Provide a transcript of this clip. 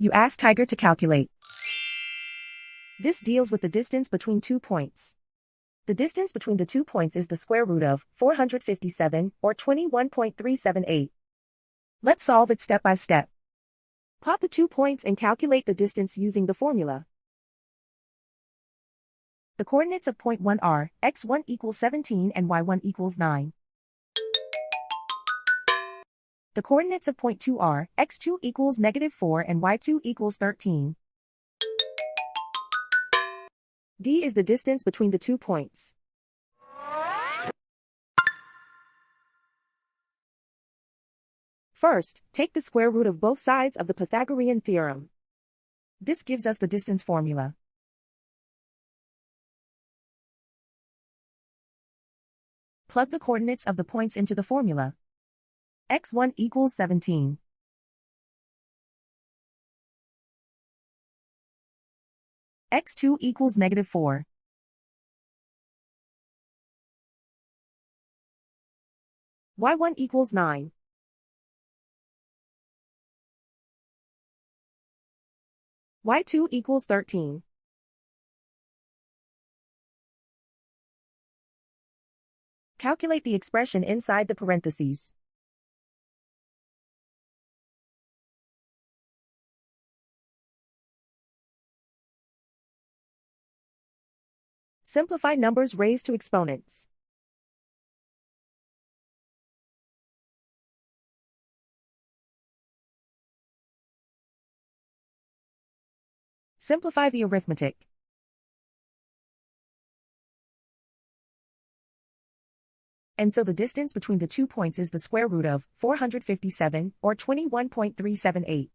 You ask Tiger to calculate. This deals with the distance between 2 points. The distance between the 2 points is the square root of 457, or 21.378. Let's solve it step by step. Plot the 2 points and calculate the distance using the formula. The coordinates of point 1 are x1 equals 17 and y1 equals 9. The coordinates of point 2 are x2 equals -4 and y2 equals 13. D is the distance between the 2 points. First, take the square root of both sides of the Pythagorean theorem. This gives us the distance formula. Plug the coordinates of the points into the formula. x1 equals 17. x2 equals -4. y1 equals 9. y2 equals 13. Calculate the expression inside the parentheses. Simplify numbers raised to exponents. Simplify the arithmetic. And so the distance between the 2 points is the square root of 457, or 21.378.